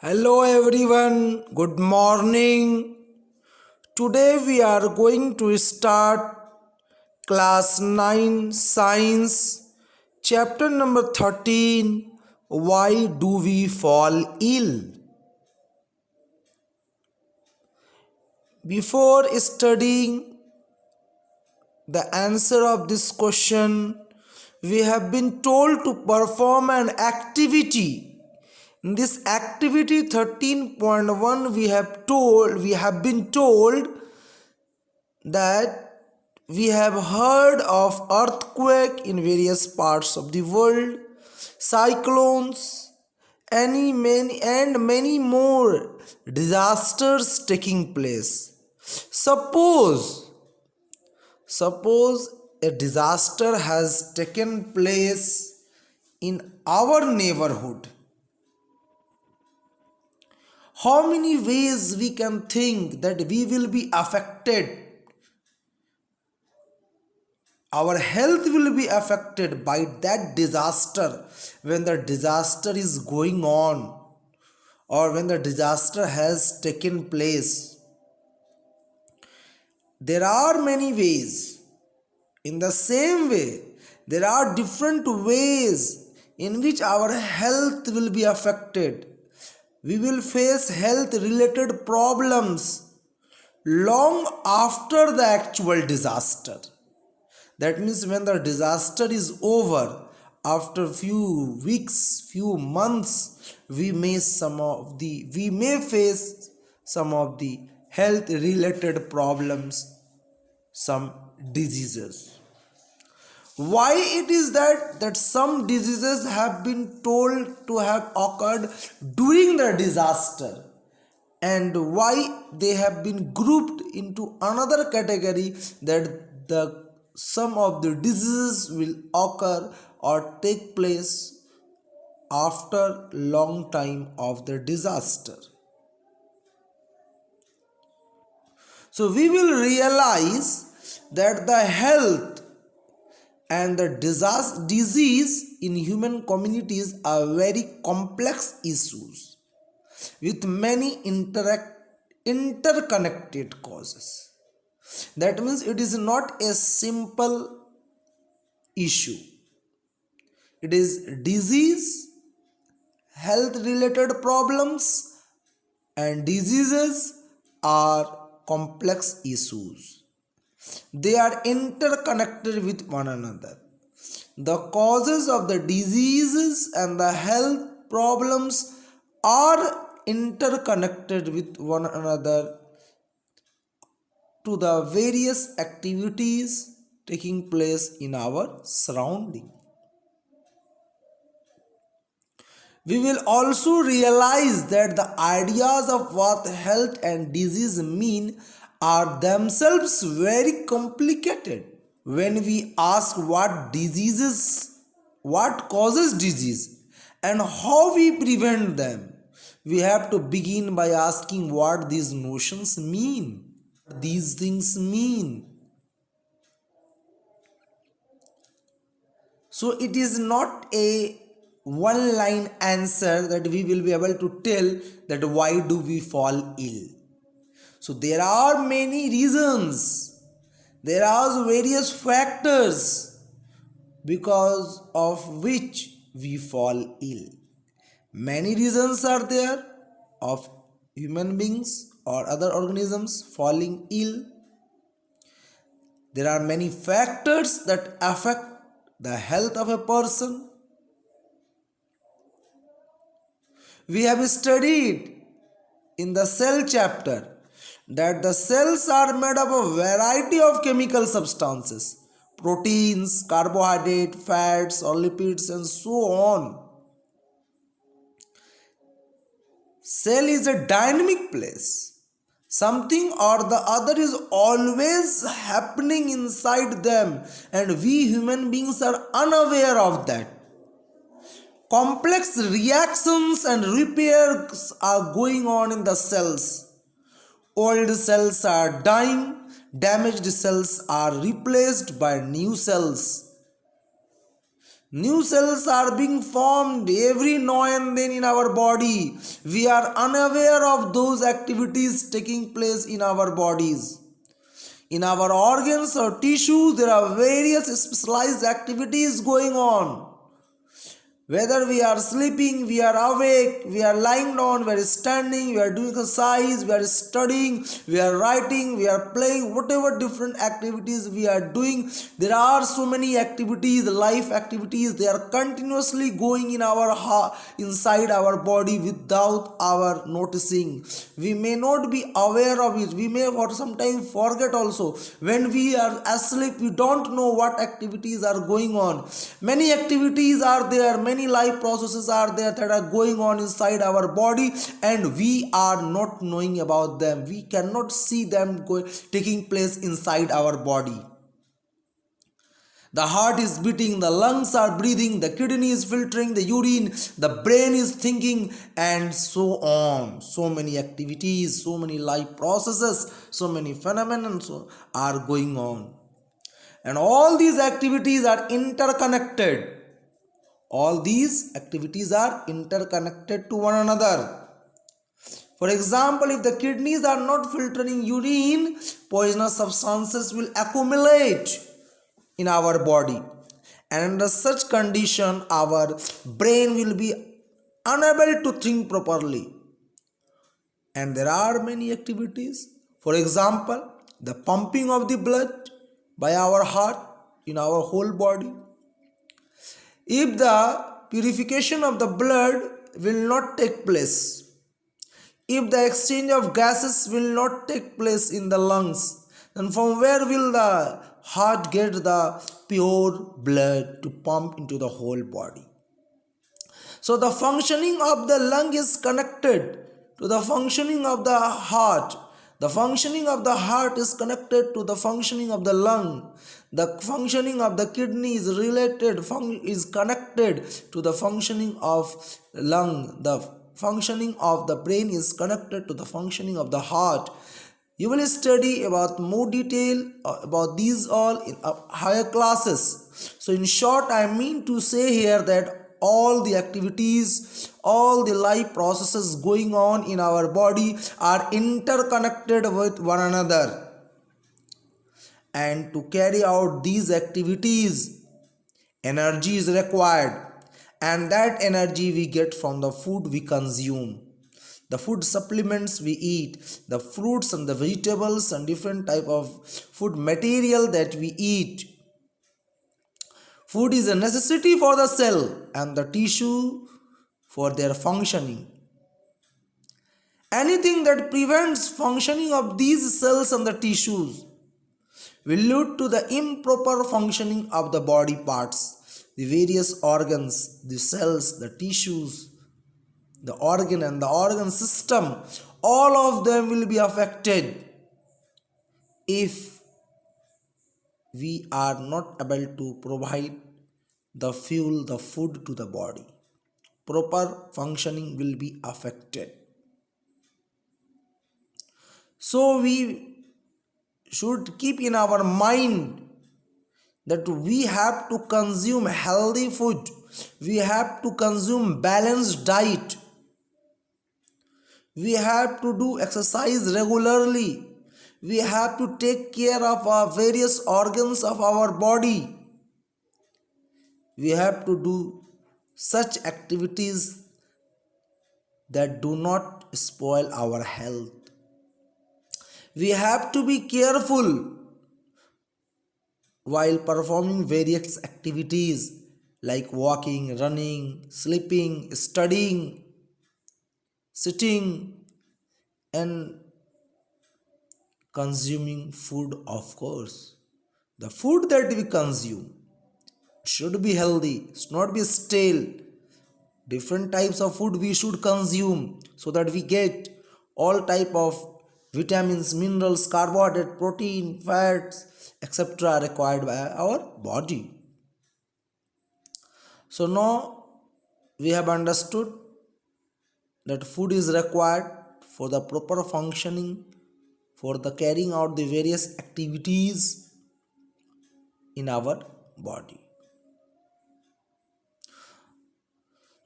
Hello everyone, good morning. Today we are going to start class 9 science chapter number 13. Why do we fall ill? Before studying the answer of this question, we have been told to perform an activity. In this activity 13.1 we have been told that we have heard of earthquake in various parts of the world, cyclones, and many more disasters taking place. Suppose a disaster has taken place in our neighborhood. How many ways we can think that we will be affected? Our health will be affected by that disaster when the disaster is going on or when the disaster has taken place. There are many ways. In the same way, there are different ways in which our health will be affected. We will face health related problems long after the actual disaster. That means when the disaster is over, after few weeks, few months, we may face some of the health related problems, some diseases. Why it is that some diseases have been told to have occurred during the disaster, and why they have been grouped into another category, that the some of the diseases will occur or take place after long time of the disaster. So we will realize that the health and the disease in human communities are very complex issues with many interconnected causes. That means it is not a simple issue. It is disease, health related problems, and diseases are complex issues. They are interconnected with one another. The causes of the diseases and the health problems are interconnected with one another to the various activities taking place in our surrounding. We will also realize that the ideas of what health and disease mean are themselves very complicated. When we ask what causes disease, and how we prevent them, we have to begin by asking what these notions mean. These things mean. So it is not a one line answer that we will be able to tell that why do we fall ill. So there are many reasons. There are various factors because of which we fall ill. Many reasons are there of human beings or other organisms falling ill. There are many factors that affect the health of a person. We have studied in the cell chapter that the cells are made up of a variety of chemical substances, proteins, carbohydrate, fats or lipids, and so on. Cell is a dynamic place. Something or the other is always happening inside them, and we human beings are unaware of that. Complex reactions and repairs are going on in the cells. Old cells are dying, damaged cells are replaced by new cells. New cells are being formed every now and then in our body. We are unaware of those activities taking place in our bodies. In our organs or tissues, there are various specialized activities going on. Whether we are sleeping, we are awake, we are lying down, we are standing, we are doing exercise, we are studying, we are writing, we are playing, whatever different activities we are doing, there are so many activities, life activities, they are continuously going in our inside our body without our noticing. We may not be aware of it. We may sometimes forget also. When we are asleep, we don't know what activities are going on. Many activities are there, many life processes are there that are going on inside our body, and we are not knowing about them. We cannot see them taking place inside our body. The heart is beating, the lungs are breathing, the kidney is filtering the urine, the brain is thinking, and so on. So many activities, so many life processes, so many phenomena are going on. And all these activities are interconnected. All these activities are interconnected to one another. For example, if the kidneys are not filtering urine, poisonous substances will accumulate in our body, and under such condition our brain will be unable to think properly. And there are many activities. For example, the pumping of the blood by our heart in our whole body. If the purification of the blood will not take place, if the exchange of gases will not take place in the lungs, then from where will the heart get the pure blood to pump into the whole body? So the functioning of the lung is connected to the functioning of the heart. The functioning of the heart is connected to the functioning of the lung. The functioning of the kidney is connected to the functioning of lung. The functioning of the brain is connected to the functioning of the heart. You will study about more detail about these all in higher classes. So in short, I mean to say here that all the activities, all the life processes going on in our body are interconnected with one another. And to carry out these activities, energy is required, and that energy we get from the food we consume, the food supplements we eat, the fruits and the vegetables and different type of food material that we eat. Food is a necessity for the cell and the tissue for their functioning. Anything that prevents functioning of these cells and the tissues will lead to the improper functioning of the body parts, the various organs, the cells, the tissues, the organ and the organ system. All of them will be affected if we are not able to provide the fuel, the food to the body. Proper functioning will be affected. So we should keep in our mind that we have to consume healthy food. We have to consume balanced diet. We have to do exercise regularly. We have to take care of our various organs of our body. We have to do such activities that do not spoil our health. We have to be careful while performing various activities like walking, running, sleeping, studying, sitting, and consuming food, of course. The food that we consume should be healthy, it should not be stale. Different types of food we should consume so that we get all type of vitamins, minerals, carbohydrate, protein, fats, etc. required by our body. So now we have understood that food is required for the proper functioning, for the carrying out the various activities in our body.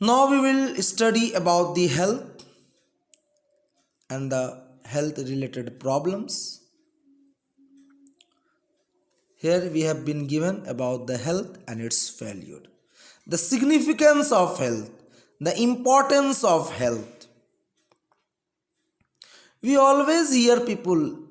Now we will study about the health and the health related problems. Here we have been given about the health and its failure, the significance of health, the importance of health. We always hear people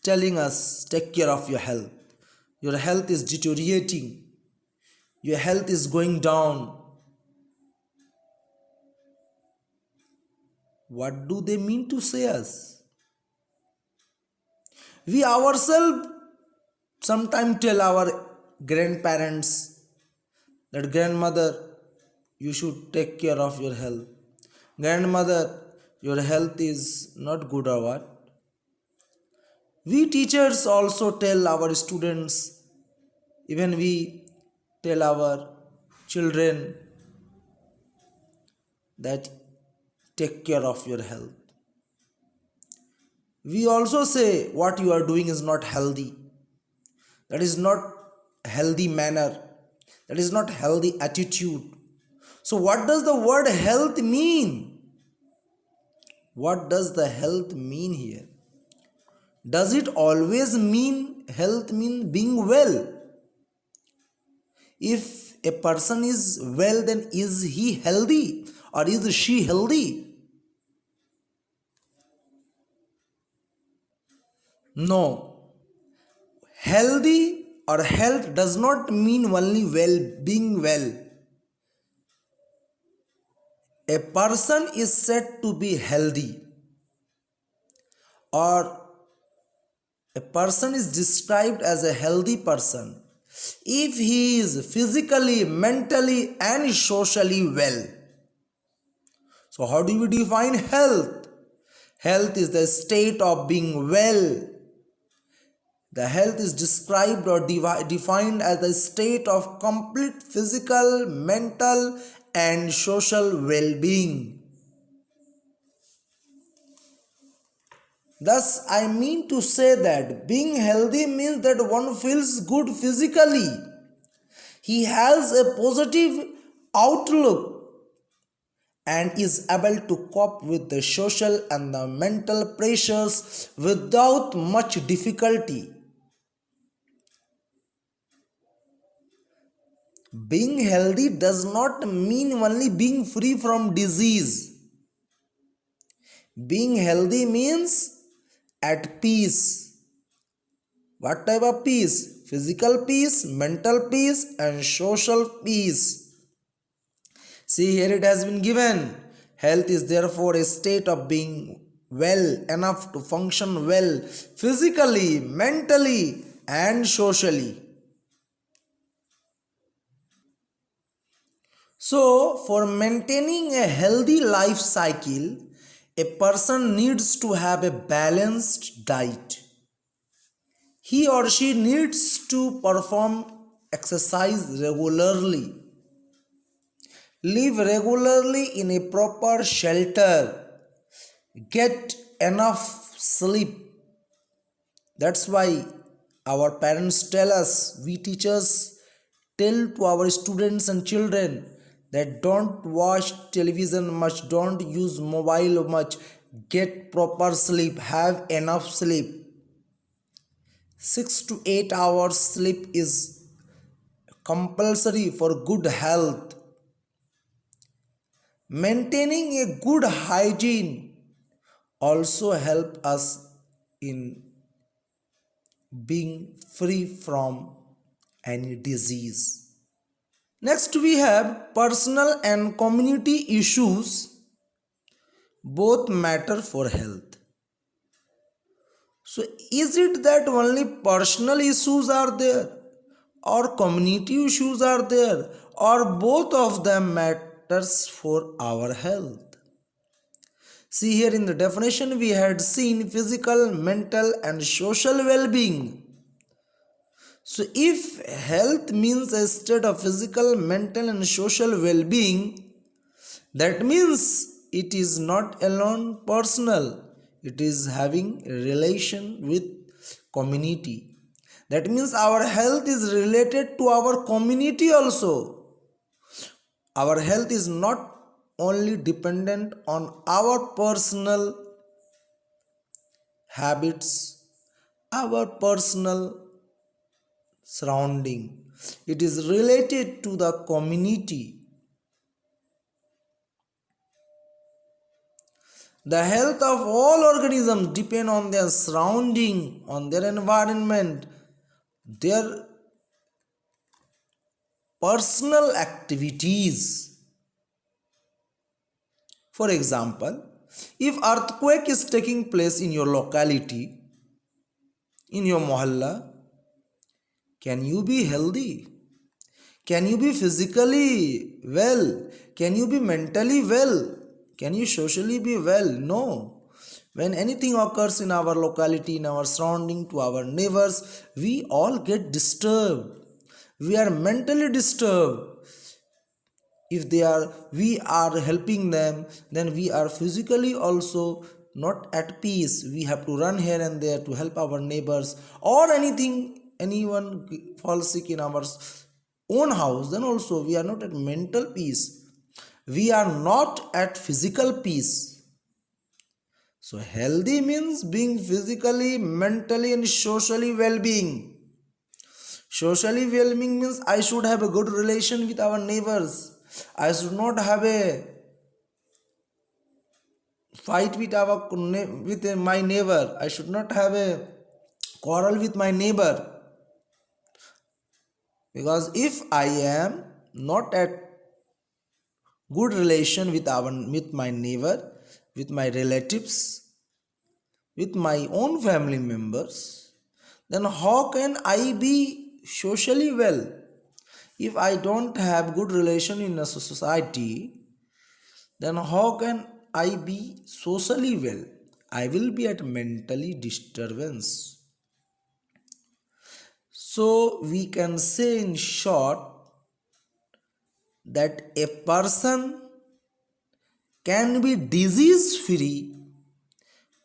telling us, take care of your health. Your health is deteriorating. Your health is going down. What do they mean to say us? We ourselves sometimes tell our grandparents that grandmother, you should take care of your health. Grandmother, your health is not good or what? We teachers also tell our students, even we tell our children that take care of your health. We also say what you are doing is not healthy. That is not healthy manner. That is not healthy attitude. So what does the word health mean? What does the health mean here? Does it always mean health mean being well? If a person is well, then is he healthy or is she healthy? No. Healthy or health does not mean only well, being well. A person is said to be healthy, or a person is described as a healthy person if he is physically, mentally, and socially well. So, how do we define health? Health is the state of being well. The health is described or defined as the state of complete physical, mental, and social well being. Thus, I mean to say that being healthy means that one feels good physically. He has a positive outlook and is able to cope with the social and the mental pressures without much difficulty. Being healthy does not mean only being free from disease. Being healthy means at peace. What type of peace? Physical peace, mental peace, and social peace. See, here it has been given. Health is therefore a state of being well enough to function well physically, mentally, and socially. So, for maintaining a healthy life cycle, a person needs to have a balanced diet. He or she needs to perform exercise regularly, live regularly in a proper shelter, get enough sleep. That's why our parents tell us, we teachers tell to our students and children that don't watch television much, don't use mobile much, get proper sleep, have enough sleep. 6 to 8 hours sleep is compulsory for good health. Maintaining a good hygiene also help us in being free from any disease. Next we have personal and community issues. Both matter for health. So is it that only personal issues are there or community issues are there, or both of them matters for our health? See, here in the definition we had seen physical, mental, and social well-being. So if health means a state of physical, mental, and social well-being, that means it is not alone personal, it is having a relation with community. That means our health is related to our community also. Our health is not only dependent on our personal habits, our personal surrounding. It is related to the community. The health of all organisms depend on their surrounding, on their environment, their personal activities. For example, if earthquake is taking place in your locality, in your mohalla, can you be healthy? Can you be physically well? Can you be mentally well? Can you socially be well? No. When anything occurs in our locality, in our surrounding, to our neighbors, we all get disturbed. We are mentally disturbed. If we are helping them, then we are physically also not at peace. We have to run here and there to help our neighbors, or anyone falls sick in our own house, then also we are not at mental peace. We are not at physical peace. So healthy means being physically, mentally and socially well-being. Socially well-being means I should have a good relation with our neighbors. I should not have a fight with my neighbor. I should not have a quarrel with my neighbor. Because if I am not at good relation with my neighbor, with my relatives, with my own family members, then how can I be socially well? If I don't have good relation in a society, then how can I be socially well? I will be at mentally disturbance. So we can say in short that a person can be disease free,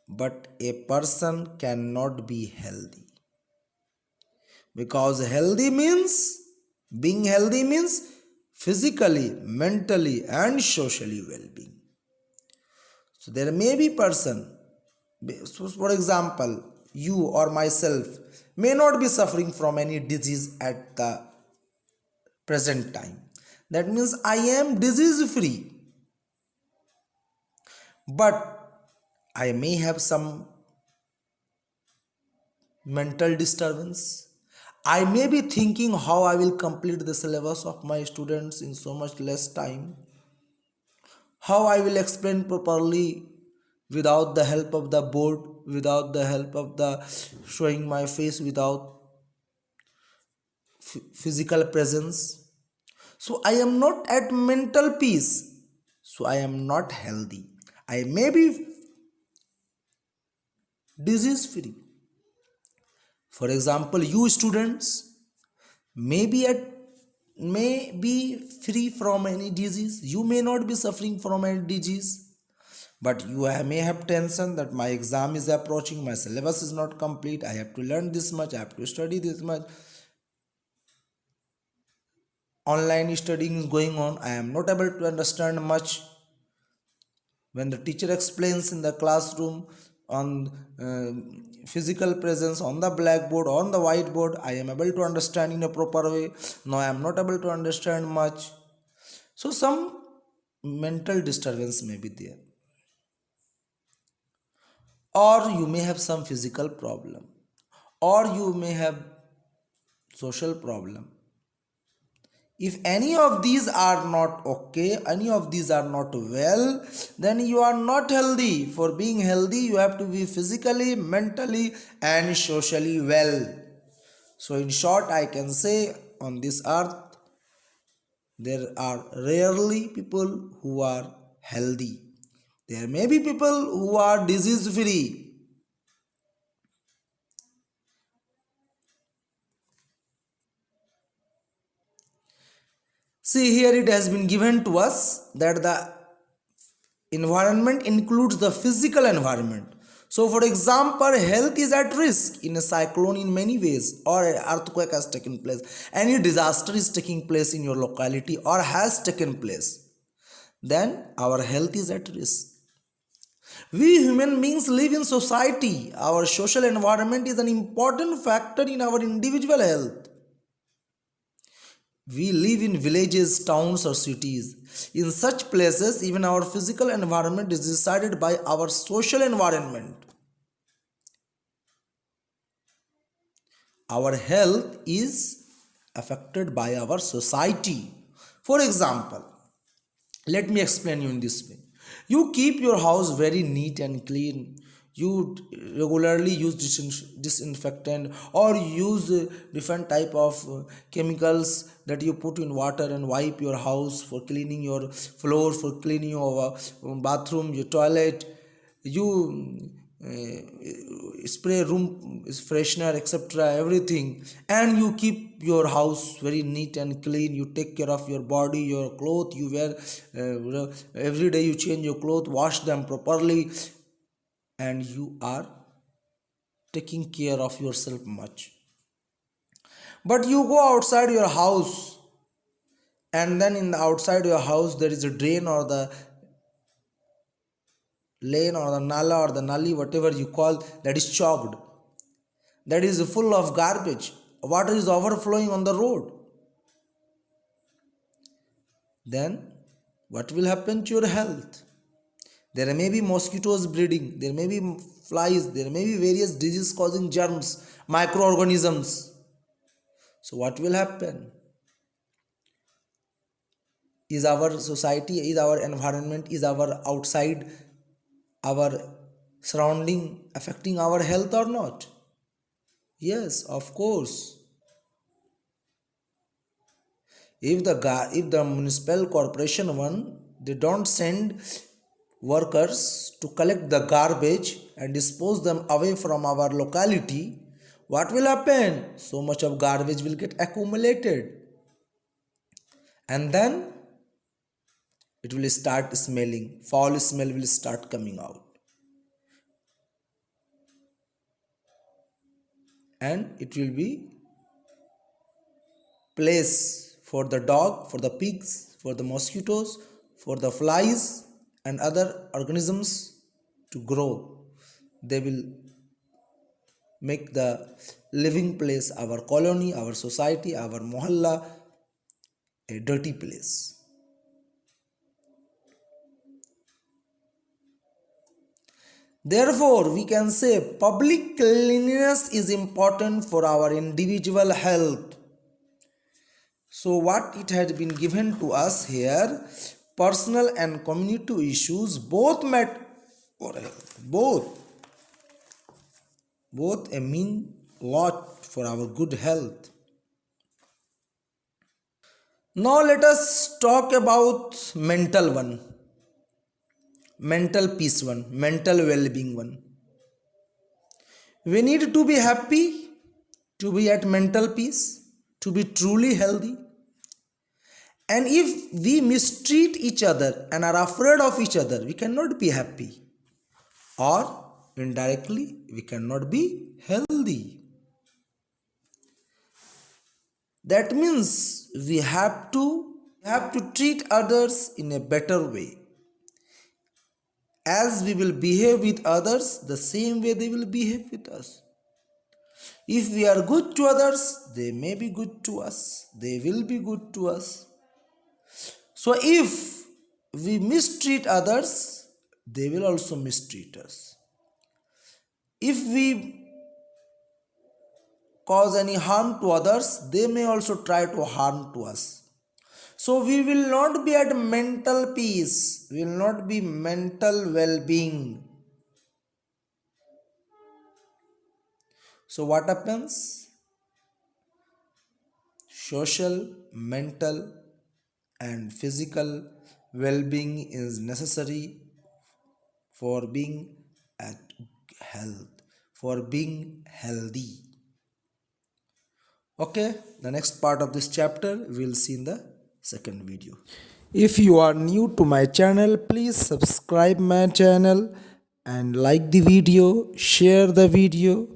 but a person cannot be healthy. Because being healthy means physically, mentally and socially well-being. So there may be person, so for example, you or myself may not be suffering from any disease at the present time. That means I am disease free. But I may have some mental disturbance. I may be thinking how I will complete the syllabus of my students in so much less time. How I will explain properly without the help of the board, without the help of the showing my face, without physical presence. So I am not at mental peace. So I am not healthy. I may be disease free. For example, you students may be free from any disease. You may not be suffering from any disease, but you may have tension that my exam is approaching, my syllabus is not complete, I have to learn this much, I have to study this much. Online studying is going on, I am not able to understand much. When the teacher explains in the classroom on physical presence on the blackboard, on the whiteboard, I am able to understand in a proper way. Now I am not able to understand much. So some mental disturbance may be there. Or you may have some physical problem. Or you may have social problem. If any of these are not okay, any of these are not well, then you are not healthy. For being healthy, you have to be physically, mentally and socially well. So in short, I can say on this earth, there are rarely people who are healthy. There may be people who are disease free. See, here it has been given to us that the environment includes the physical environment. So, for example, health is at risk in a cyclone in many ways, or an earthquake has taken place. Any disaster is taking place in your locality or has taken place. then our health is at risk. We human beings live in society. Our social environment is an important factor in our individual health. We live in villages, towns, or cities. In such places, even our physical environment is decided by our social environment. Our health is affected by our society. For example, let me explain you in this way. You keep your house very neat and clean. You regularly use disinfectant or use different type of chemicals that you put in water and wipe your house for cleaning your floor, for cleaning your bathroom, your toilet. You spray room freshener, etc., everything, and you keep your house very neat and clean. You take care of your body, your clothes you wear, every day you change your clothes, wash them properly, and you are taking care of yourself much. But you go outside your house, and then in the outside your house there is a drain or the lane or the nala or the nali, whatever you call, that is choked, that is full of garbage. Water is overflowing on the road. Then what will happen to your health? There may be mosquitoes breeding, there may be flies, there may be various disease causing germs, microorganisms. So what will happen? Is our society, is our environment, is our outside, our surrounding affecting our health or not? Yes, of course. If the municipal corporation one, they don't send workers to collect the garbage and dispose them away from our locality, what will happen? So much of garbage will get accumulated, and then it will start smelling. Foul smell will start coming out, and it will be place for the dog, for the pigs, for the mosquitoes, for the flies and other organisms to grow. They will make the living place, our colony, our society, our mohalla, a dirty place. Therefore, we can say public cleanliness is important for our individual health. So what it had been given to us here, personal and community issues both matter for health. Both mean lot for our good health. Now let us talk about mental one, mental peace one, mental well-being one. We need to be happy, to be at mental peace, to be truly healthy. And if we mistreat each other and are afraid of each other, we cannot be happy. Or indirectly, we cannot be healthy. That means we have to treat others in a better way. As we will behave with others, the same way they will behave with us. If we are good to others, they may be good to us. They will be good to us. So if we mistreat others, they will also mistreat us. If we cause any harm to others, they may also try to harm to us. So we will not be at mental peace, we will not be mental well-being. So what happens? Social, mental and physical well-being is necessary for being at health, for being healthy. Okay, the next part of this chapter we will see in the second video. If you are new to my channel, please subscribe my channel and like the video, share the video,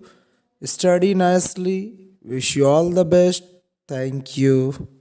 study nicely. Wish you all the best. Thank you.